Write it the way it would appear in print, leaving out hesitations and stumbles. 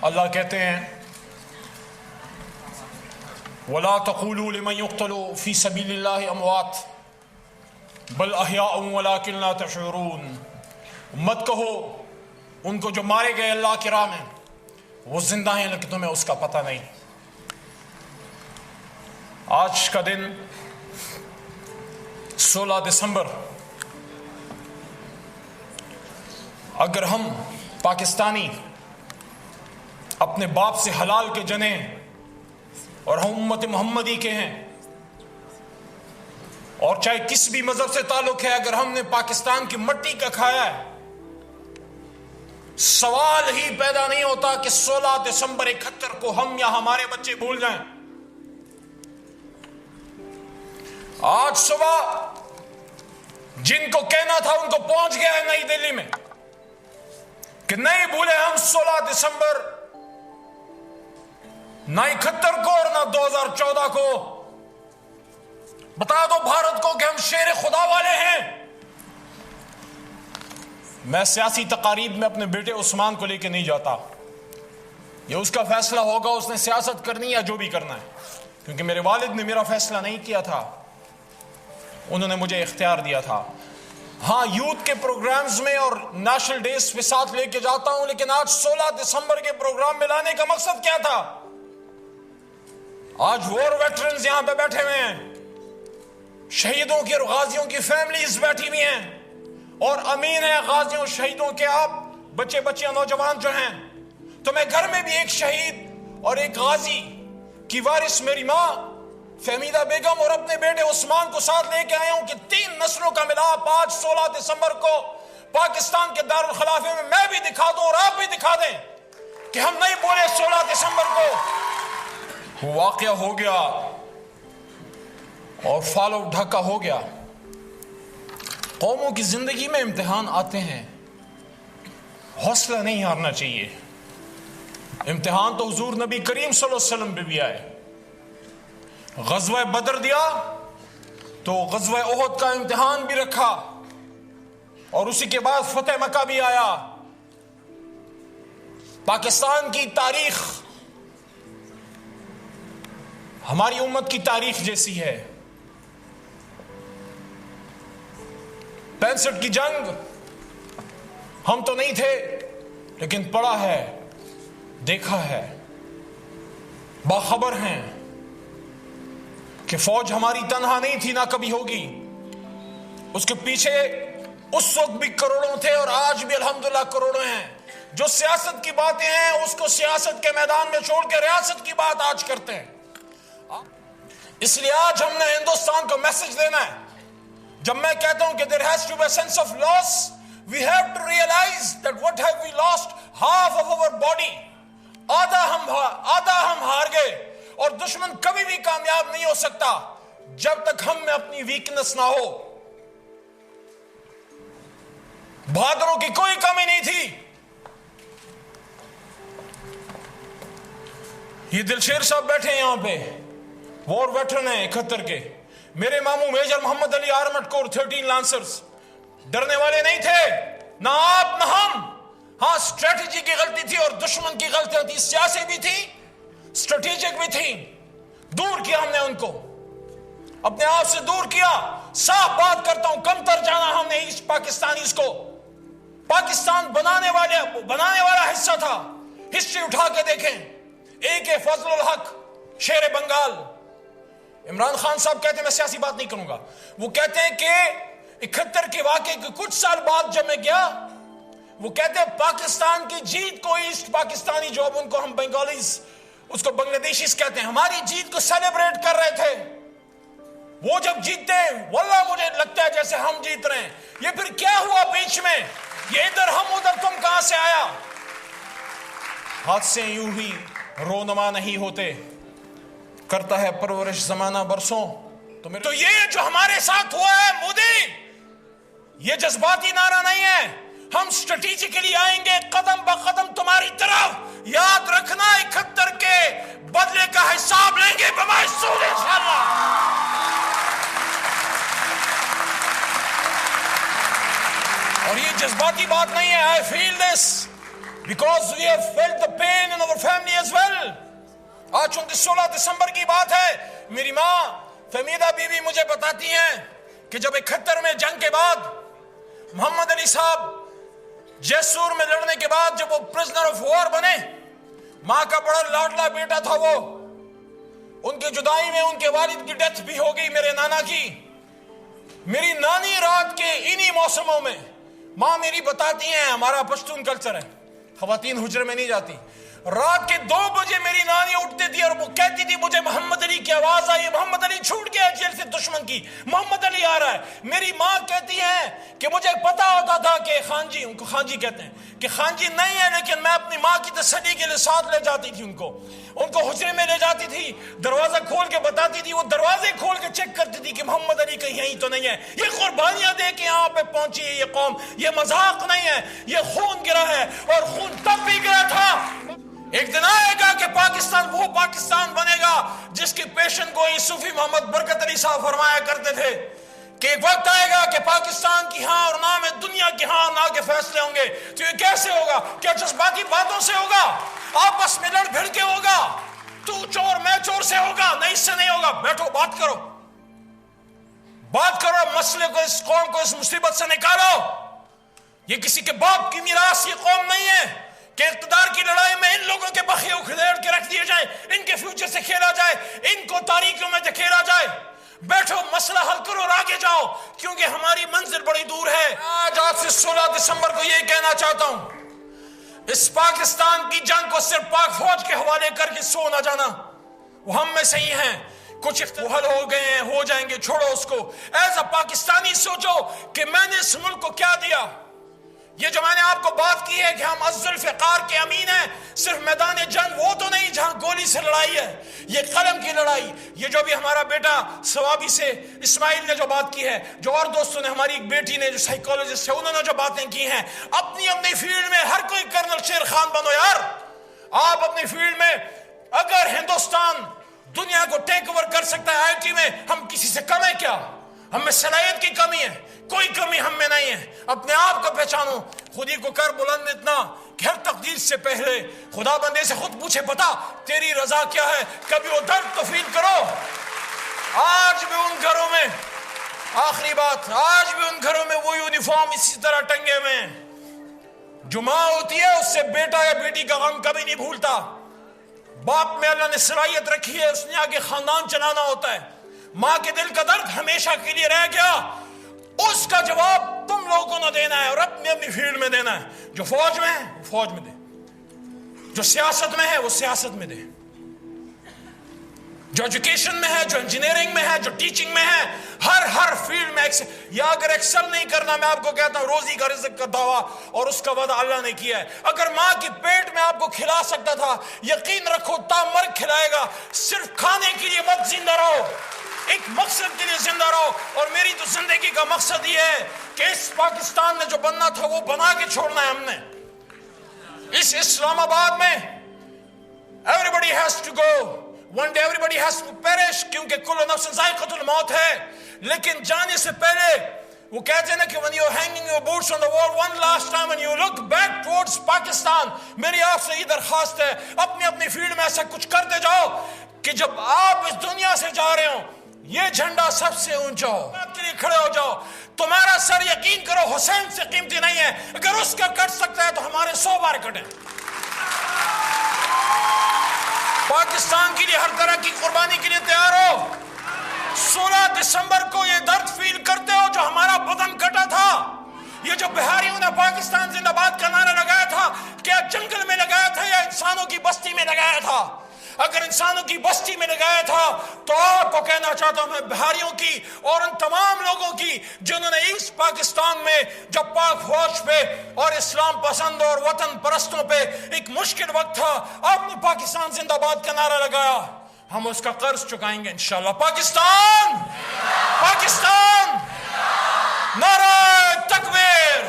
اللہ کہتے ہیں وَلَا تَقُولُوا لِمَنْ يُقْتَلُ فِي سَبِيلِ اللَّهِ أَمْوَاتٌ بَلْ أَحْيَاءٌ وَلَكِنْ لَا تَشْعُرُونَ، مت کہو ان کو جو مارے گئے اللہ کی راہ میں وہ زندہ ہیں لیکن تمہیں اس کا پتہ نہیں۔ آج کا دن 16 دسمبر، اگر ہم پاکستانی اپنے باپ سے حلال کے جنے اور ہم امت محمدی کے ہیں اور چاہے کس بھی مذہب سے تعلق ہے، اگر ہم نے پاکستان کی مٹی کا کھایا ہے، سوال ہی پیدا نہیں ہوتا کہ 16 دسمبر 71 کو ہم یا ہمارے بچے بھول جائیں۔ آج صبح جن کو کہنا تھا ان کو پہنچ گیا ہے نئی دلی میں کہ نہیں بھولے ہم 16 دسمبر نہ 71 کو اور نہ 2014 کو۔ بتا دو بھارت کو کہ ہم شیر خدا والے ہیں۔ میں سیاسی تقاریب میں اپنے بیٹے عثمان کو لے کے نہیں جاتا، یہ اس کا فیصلہ ہوگا، اس نے سیاست کرنی یا جو بھی کرنا ہے، کیونکہ میرے والد نے میرا فیصلہ نہیں کیا تھا، انہوں نے مجھے اختیار دیا تھا۔ ہاں یوتھ کے پروگرامز میں اور نیشنل ڈیز پہ ساتھ لے کے جاتا ہوں، لیکن آج 16 دسمبر کے پروگرام میں لانے کا مقصد کیا تھا؟ آج وار ویٹرنز یہاں پہ بیٹھے ہوئے ہیں، شہیدوں کے اور غازیوں کی فیملیز بیٹھی ہوئی ہیں، اور امین ہے غازیوں شہیدوں کے آپ بچے بچیاں نوجوان جو ہیں، تو میں گھر میں بھی ایک شہید اور ایک غازی کی وارث میری ماں فہمیدہ بیگم اور اپنے بیٹے عثمان کو ساتھ لے کے آیا ہوں کہ 3 نسلوں کا ملاپ آج 16 دسمبر کو پاکستان کے دارالخلافے میں میں بھی دکھا دوں اور آپ بھی دکھا دیں کہ ہم نہیں بولے 16 دسمبر کو واقعہ ہو گیا اور فالو ڈھکا ہو گیا۔ قوموں کی زندگی میں امتحان آتے ہیں، حوصلہ نہیں ہارنا چاہیے۔ امتحان تو حضور نبی کریم صلی اللہ علیہ وسلم پہ بھی آئے، غزوہ بدر دیا تو غزوہ احد کا امتحان بھی رکھا، اور اسی کے بعد فتح مکہ بھی آیا۔ پاکستان کی تاریخ ہماری امت کی تاریخ جیسی ہے۔ 65 کی جنگ ہم تو نہیں تھے لیکن پڑھا ہے، دیکھا ہے، باخبر ہیں کہ فوج ہماری تنہا نہیں تھی، نہ کبھی ہوگی، اس کے پیچھے اس وقت بھی کروڑوں تھے اور آج بھی الحمدللہ کروڑوں ہیں۔ جو سیاست کی باتیں ہیں اس کو سیاست کے میدان میں چھوڑ کے ریاست کی بات آج کرتے ہیں۔ اس لیے آج ہم نے ہندوستان کو میسج دینا ہے۔ جب میں کہتا ہوں کہ there has to be a sense of loss, we have to realize that what have we lost? Half of our body. آدھا ہم ہار گئے، اور دشمن کبھی بھی کامیاب نہیں ہو سکتا جب تک ہم میں اپنی ویکنس نہ ہو۔ بہادروں کی کوئی کمی نہیں تھی۔ یہ دلشیر صاحب بیٹھے ہیں یہاں پہ، وار ویٹرن ہیں 71 کے، میرے ماموں میجر محمد علی آرمڈ کور 13 لانسرز، ڈرنے والے نہیں تھے، نہ آپ نہ ہم۔ ہاں اسٹریٹجی کی غلطی تھی اور دشمن کی غلطی تھی، سیاسی بھی تھی، اسٹریٹجک بھی تھی، دور کیا ہم نے ان کو، اپنے آپ سے دور کیا۔ صاف بات کرتا ہوں، کم تر جانا ہم نے اس پاکستانیز کو، پاکستان بنانے والا حصہ تھا۔ ہسٹری اٹھا کے دیکھیں، ایک فضل الحق شیر بنگال، عمران خان صاحب کہتے ہیں، میں سیاسی بات نہیں کروں گا، وہ کہتے ہیں کہ 71 کے واقعے کے کچھ سال بعد جب میں گیا، وہ کہتے ہیں پاکستان کی جیت کو ایسٹ پاکستانی، جو اب ان کو ہم بنگالیز اس کو بنگلہ دیشیز کہتے ہیں، ہماری جیت کو سیلیبریٹ کر رہے تھے۔ وہ جب جیتتے ہیں واللہ مجھے لگتا ہے جیسے ہم جیت رہے ہیں۔ یہ پھر کیا ہوا بیچ میں؟ یہ ادھر ہم ادھر تم کہاں سے آیا؟ ہاتھ سے یوں ہی رونما نہیں ہوتے، کرتا ہے پرورش زمانہ برسوں۔ تو یہ جو ہمارے ساتھ ہوا ہے مودی، یہ جذباتی نعرہ نہیں ہے، ہم اسٹریٹجیکلی آئیں گے قدم بقدم تمہاری طرف۔ یاد رکھنا 71 کے بدلے کا حساب لیں گے بمعصوم انشاءاللہ۔ اور یہ جذباتی بات نہیں ہے، I feel this because we have felt the pain pain in our family as well. آج 16 دسمبر کی بات ہے. میری ماں فہمیدہ بیوی مجھے بتاتی ہیں کہ جب 71 میں جنگ کے بعد محمد علی صاحب جیسور میں لڑنے کے بعد جب وہ پرزنر آف وار بنے, ماں کا بڑا لاڈلا بیٹا تھا وہ, ان کی جدائی میں ان کے والد کی ڈیتھ بھی ہو گئی, میرے نانا کی. میری نانی رات کے انہی موسموں میں, ماں میری بتاتی ہیں, ہمارا پشتون کلچر ہے, خواتین حجرے میں نہیں جاتی, رات کے 2 بجے میری نانی اٹھتی تھی اور وہ کہتی تھی مجھے محمد علی کی آواز آئی, محمد علی چھوٹ گیا جیل سے دشمن کی, محمد علی آ رہا ہے. میری ماں کہتی ہیں کہ مجھے پتا ہوتا تھا کہ خان جی, ان کو خان جی کہتے ہیں, کہ خان جی نہیں ہے, لیکن میں اپنی ماں کی تسلی کے لیے ساتھ لے جاتی تھی ان کو حجرے میں لے جاتی تھی, دروازہ کھول کے بتاتی تھی, وہ دروازے کھول کے چیک کرتی تھی کہ محمد علی کہیں یہیں تو نہیں ہے. یہ قربانیاں دے کے یہاں پہ پہنچی ہے یہ قوم, یہ مذاق نہیں ہے, یہ خون گرا ہے, اور خون تب بھی گرا تھا. ایک دن آئے گا کہ پاکستان وہ پاکستان بنے گا جس کی پیشن گوئی صوفی محمد برکت علی صاحب فرمایا کرتے تھے کہ ایک وقت آئے گا کہ پاکستان کی ہاں اور نہ میں دنیا کی ہاں نہ کے فیصلے ہوں گے. تو یہ کیسے ہوگا؟ کیا جذباتی باتوں سے ہوگا؟ آپس میں لڑ بھڑ کے ہوگا؟ تو چور میں چور سے ہوگا؟ نہیں, اس سے نہیں ہوگا. بیٹھو, بات کرو, مسئلے کو, اس قوم کو اس مصیبت سے نکالو. یہ کسی کے باپ کی میراث یہ قوم نہیں ہے کہ اقتدار کی لڑائی میں ان لوگوں کے بخیے اکھڑیڑ کے رکھ دیے جائیں, ان کے فیوچر سے کھیلا جائے, ان کو تاریکیوں میں دھکیلا جائے. بیٹھو, مسئلہ حل کرو اور آگے جاؤ, کیونکہ ہماری منزل بڑی دور ہے. آج سے 16 دسمبر کو یہ کہنا چاہتا ہوں, اس پاکستان کی جنگ کو صرف پاک فوج کے حوالے کر کے سو نہ جانا. وہ ہم میں سے ہی ہیں, کچھ حل ہو گئے ہیں, ہو جائیں گے, چھوڑو اس کو. ایز اے پاکستانی سوچو کہ میں نے اس ملک کو کیا دیا. یہ جو میں نے آپ کو بات کی ہے کہ ہم الذوالفقار کے امین ہیں, صرف میدان جنگ وہ تو نہیں جہاں گولی سے لڑائی ہے, یہ قلم کی لڑائی. یہ جو بھی ہمارا بیٹا ثوابی سے اسماعیل نے جو بات کی ہے, جو اور دوستوں نے, ہماری ایک بیٹی نے جو سائیکالوجسٹ ہے, انہوں نے جو باتیں کی ہیں, اپنی فیلڈ میں ہر کوئی کرنل شیر خان بنو یار. آپ اپنی فیلڈ میں, اگر ہندوستان دنیا کو ٹیک اوور کر سکتا ہے آئی ٹی میں, ہم کسی سے کم ہے کیا؟ ہم میں صلاحیت کی کمی ہے؟ کوئی کمی ہم میں نہیں ہے. اپنے آپ کو پہچانو, خودی کو کر بلند اتنا کہ ہر تقدیر سے پہلے خدا بندے سے خود پوچھے بتا تیری رضا کیا ہے. کبھی وہ درد تو فیل کرو. آج بھی ان گھروں میں, آخری بات, آج بھی ان گھروں میں وہ یونیفارم اسی طرح ٹنگے ہوئے ہیں. جو ماں ہوتی ہے اس سے بیٹا یا بیٹی کا غم کبھی نہیں بھولتا. باپ میں اللہ نے صلاحیت رکھی ہے, اس نے آگے خاندان چلانا ہوتا ہے. ماں کے دل کا درد ہمیشہ کے لیے رہ گیا, اس کا جواب تم لوگوں نے دینا ہے اور اپنی فیلڈ میں دینا ہے. جو فوج میں ہے وہ فوج میں دے, جو سیاست میں ہے وہ سیاست میں دے, جو ایجوکیشن میں ہے, جو انجینئرنگ میں ہے, جو ٹیچنگ میں ہے, ہر فیلڈ میں. یا اگر ایکسل نہیں کرنا, میں آپ کو کہتا ہوں روزی کا رزق کا دعویٰ اور اس کا وعدہ اللہ نے کیا ہے. اگر ماں کی پیٹ میں آپ کو کھلا سکتا تھا, یقین رکھو تا مر کھلائے گا. صرف کھانے کے لیے مت زندہ رہو, ایک مقصد کے لیے زندہ رہو. اور میری تو زندگی کا مقصد یہ ہے کہ اس پاکستان میں جو بننا تھا وہ بنا کے چھوڑنا ہے ہم نے. اس اسلام آباد میں everybody has to go, one day everybody has to perish, کیونکہ کل نفس ذائقۃ الموت ہے. لیکن جانے سے پہلے وہ کہتے ہیں نا کہ when you're hanging your boots on the wall one last time and you look back towards Pakistan, میری آپ سے یہ درخواست ہے, اپنی فیلڈ میں ایسا کچھ کرتے جاؤ کہ جب آپ اس دنیا سے جا رہے ہوں یہ جھنڈا سب سے اونچا ہو, کے لیے کھڑے ہو جاؤ. تمہارا سر یقین کرو حسین سے قیمتی نہیں ہے, اگر اس کا کٹ سکتا ہے تو ہمارے 100 بار کٹیں. پاکستان کے لیے ہر طرح کی قربانی کے لیے تیار ہو. 16 دسمبر کو یہ درد فیل کرتے ہو جو ہمارا بدن کٹا تھا. یہ جو بہاریوں نے پاکستان زندہ باد کا نعرہ لگایا تھا, کیا جنگل میں لگایا تھا یا انسانوں کی بستی میں لگایا تھا؟ اگر انسانوں کی بستی میں لگایا تھا تو آپ کو کہنا چاہتا ہوں میں بہاریوں کی اور ان تمام لوگوں کی جنہوں نے اس پاکستان میں جب پاک فوج پہ اور اسلام پسند اور وطن پرستوں پہ ایک مشکل وقت تھا, آپ نے پاکستان زندہ باد کا نعرہ لگایا. ہم اس کا قرض چکائیں گے انشاءاللہ. پاکستان, پاکستان, نعرہ تکبیر.